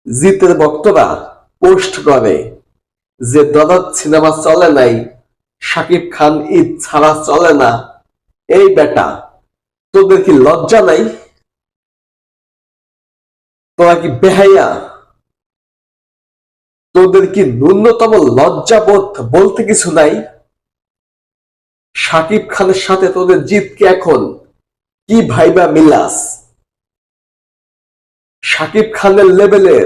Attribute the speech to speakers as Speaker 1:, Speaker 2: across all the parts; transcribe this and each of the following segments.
Speaker 1: জিতের ভক্তরা পোস্ট করে যে দরদ সিনেমা চলে নাই, শাকিব খান ঈদ ছাড়া চলে না। এই বেটা, তোদের কি লজ্জা নাই? তোরা কি বেহাইয়া? তোদের কি ন্যূনতম লজ্জাবোধ বলতে কিছু নাই? শাকিব খানের সাথে তোদের জিতকে এখন কি ভাইবা মিলাস? শাকিব খানের লেভেলের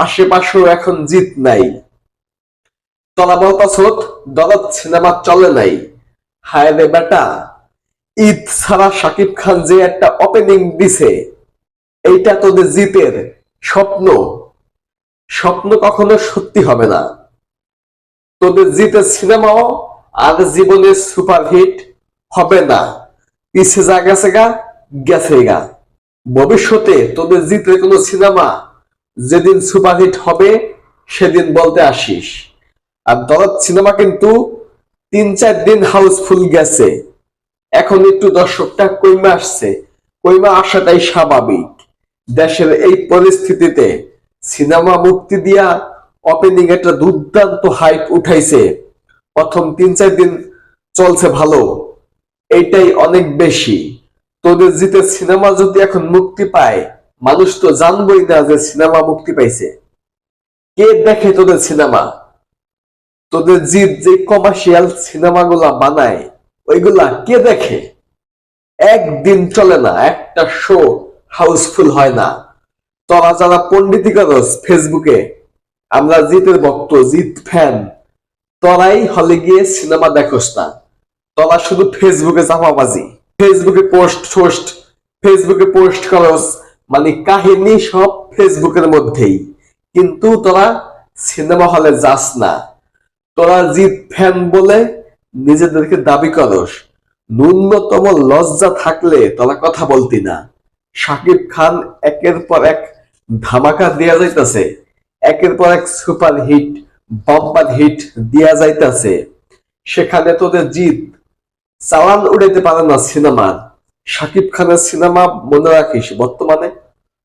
Speaker 1: আশেপাশেও এখন জিত নাই। তোরা বলতাছত দরদ সিনেমা চলে নাই। হায় রে বেটা, ঈদ ছাড়া শাকিব খান যে একটা ওপেনিং দিছে, এইটা তোদের জিতের স্বপ্ন। স্বপ্ন কখনো সত্যি হবে না। তোদের জিতের সিনেমাও আর জীবনের সুপারহিট হবে না। পিছে যা গেছে গা, গেছে গা। ভবিষ্যতে তোদের জিতের কোনো সিনেমা যেদিন সুপারহিট হবে সেদিন বলতে আসিস। আর দরদ সিনেমা কিন্তু ৩-৪ দিন হাউসফুল গেছে, এখন একটু দর্শকটা কইমা আসছে। কইমা আসাটাই স্বাভাবিক। দেশের এই পরিস্থিতিতে সিনেমা মুক্তি দিয়া ওপেনিং একটা দুর্দান্ত হাইপ উঠাইছে। প্রথম ৩-৪ দিন চলছে ভালো, এইটাই অনেক বেশি। তোদের জিতের সিনেমা যদি এখন মুক্তি পায়, মানুষ তো জানবই না যে সিনেমা মুক্তি পাইছে। কে দেখে তোদের সিনেমা? তোদের জিত যে কমার্শিয়াল সিনেমাগুলা বানায়, ওইগুলা কে দেখে? একদিন চলে না, একটা শো হাউসফুল হয় না। তোরা যারা পন্ডিতি করস ফেসবুকে, আমরা জিতের ভক্ত, জিত ফ্যান, তোরাই হলে গিয়ে সিনেমা দেখোস না। তোরা শুধু ফেসবুকে চাপাবাজি, ফেসবুকে ফেসবুকে পোস্ট করস, মানে কাহিনী সব ফেসবুকের মধ্যেই, কিন্তু তোরা সিনেমা হলে যাস না। তোরা জিত ফ্যান বলে নিজেদেরকে দাবি করস। ন্যূনতম লজ্জা থাকলে তোরা কথা বলতি না। শাকিব খান একের পর এক ধামাকা দিয়া যাইতাছে, একের পর এক সুপার হিট, বাম্পার হিট দিয়া যাইতাছে। সেখানে তোদের জিত চালান উড়াইতে পারে না সিনেমার। শাকিব খানের সিনেমা মনে রাখিস, বর্তমানে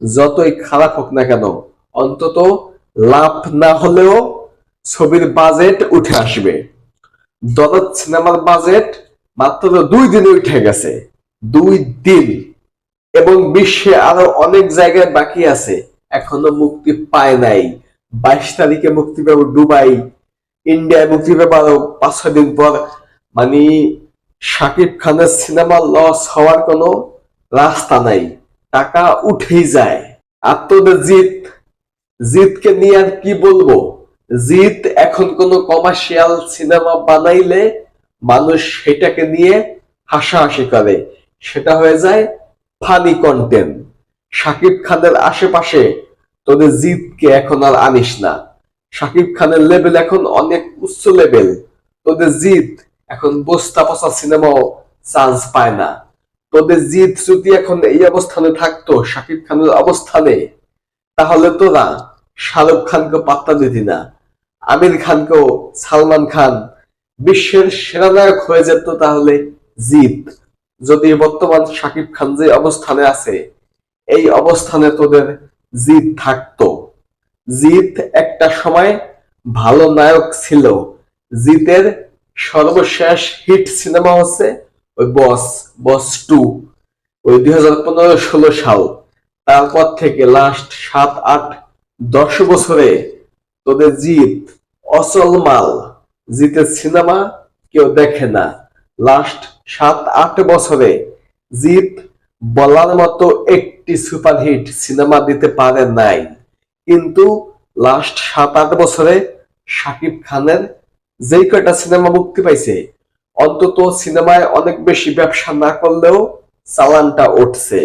Speaker 1: যতই খারাপ হোক না কেন, অন্তত লাভ না হলেও ছবির বাজেট উঠে আসবে। দরদ সিনেমার বাজেট মাত্র ২ দিনে উঠে গেছে, ২ দিন। এবং বিশ্বে আরো অনেক জায়গায় বাকি আছে, এখনো মুক্তি পায় নাই। ২২ তারিখে মুক্তি পাবে দুবাই, ইন্ডিয়ায় মুক্তি পাবে আরো ৫-৬ দিন পর। মানে শাকিব খানের সিনেমা লস হওয়ার কোনো রাস্তা নাই, টাকা উঠেই যায়। আর তোদের জিতকে নিয়ে আর কি বলবো? জিত এখন কোন কমার্শিয়াল সিনেমা বানাইলে মানুষ সেটাকে নিয়ে হাসাহাসি করে, সেটা হয়ে যায় ফানি কন্টেন্ট। শাকিব খানের আশেপাশে তোদের জিতকে এখন আর আনিস না। শাকিব খানের লেভেল এখন অনেক উচ্চ লেভেল। তোদের জিত এখন বস্তা পচা সিনেমাও চান্স পায় না। তোদের জিত যদি এখন এই অবস্থানে থাকতো, শাকিব খানের অবস্থানে, তাহলে তোরা শাহরুখ খানকে পাত্তা দিতি না, আমির খানকেও, সালমান খান, বিশ্বের সেরা নায়ক হয়ে যেত। তাহলে জিত যদি বর্তমান শাকিব খান যে অবস্থানে আছে, এই অবস্থানে তোদের জিত থাকতো। জিত একটা সময় ভালো নায়ক ছিল। জিতের সর্বশেষ হিট সিনেমা হচ্ছে ওই বস 2, ওই 2015-16 সাল। তারপর থেকে লাস্ট 7-8-10 বছরে তোদের জিত অচল মাল। জিতের সিনেমা কেউ দেখে না। লাস্ট 7-8 বছরে জিত বলার মতো একটি সুপারহিট সিনেমা দিতে পারে নাই। কিন্তু লাস্ট 7-8 বছরে শাকিব খানের যেই কয়টা সিনেমা মুক্তি পাইছে, অন্তত সিনেমায় অনেক বেশি ব্যবসা না করলেও চালানটা উঠছে।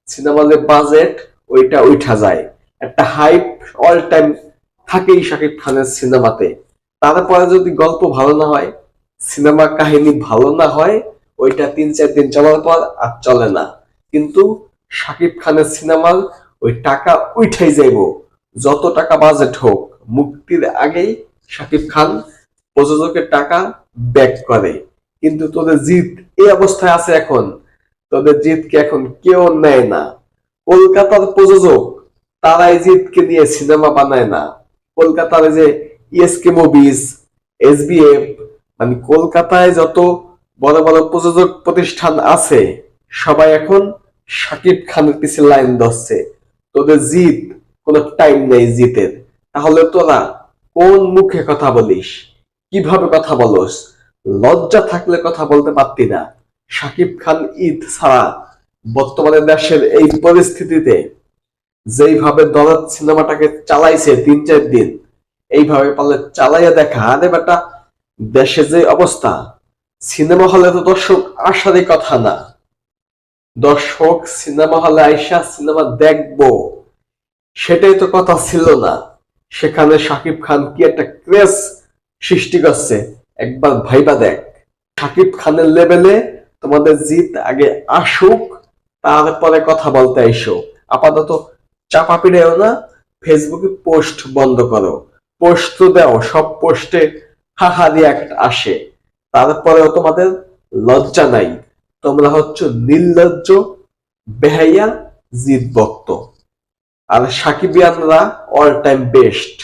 Speaker 1: সিনেমার যে বাজেট, ওইটা উঠা যায়। একটা হাইপ অল টাইম থাকেই শাকিব খানের সিনেমাতে। তারপরে যদি গল্প ভালো না হয়, সিনেমা কাহিনী ভালো না হয়, ওইটা ৩-৪ দিন চলার পর আর চলে না। কিন্তু শাকিব খানের সিনেমার ওই টাকা উঠাই যাইব, যত টাকা বাজেট হোক। মুক্তির আগেই শাকিব খান প্রযোজকের টাকা ব্যাক করে। কিন্তু তোদের জিত এই অবস্থায় আছে এখন, তোদের জিতকে এখন কেউ নেয় না। কলকাতার প্রযোজক তারাই জিতকে নিয়ে সিনেমা বানায় না। কলকাতার যে ইএসকে মুভিজ, এসবিএফ, মানে কলকাতায় যত বড় বড় প্রযোজক প্রতিষ্ঠান আছে সবাই এখন শাকিব খানের পিছে লাইন ধরছে। তোদের জিত কোনো টাইম নেই জিতের। তাহলে তোরা কোন মুখে কথা বলিস, কিভাবে কথা বলস? লজ্জা থাকলে কথা বলতে পারতি না? শাকিব খান ঈদ ছাড়া বর্তমানে দেশের এই পরিস্থিতিতে যেইভাবে দরদ সিনেমাটাকে চালাইছে 3-4 দিন, এইভাবে পারলে চালাইয়া দেখা। আরে বেটা, দেশে যে অবস্থা, সিনেমা হলে তো দর্শক আসারই কথা না। দর্শক সিনেমা হলে আইসা সিনেমা দেখবো সেটাই তো কথা ছিল না। সেখানে শাকিব খান কি একটা ক্রেজ সৃষ্টি করছে, একবার ভাইবা দেখ। শাকিব খানের লেভেলে তোমাদের জিত আগে আসুক, তারপরে কথা বলতে আইসো। আপাতত চাপা পিড়েও না, ফেসবুকে পোস্ট বন্ধ করো। পোস্ট তো দাও, সব পোস্টে হাহা রিয়াক্ট আসে, তারপরেও তোমাদের লজ্জা নাই। তোমরা হচ্ছে নির্লজ্জ, বেহাইয়া, জিত ভক্ত। আর সাকিবিয়ানরা অল টাইম বেস্ট।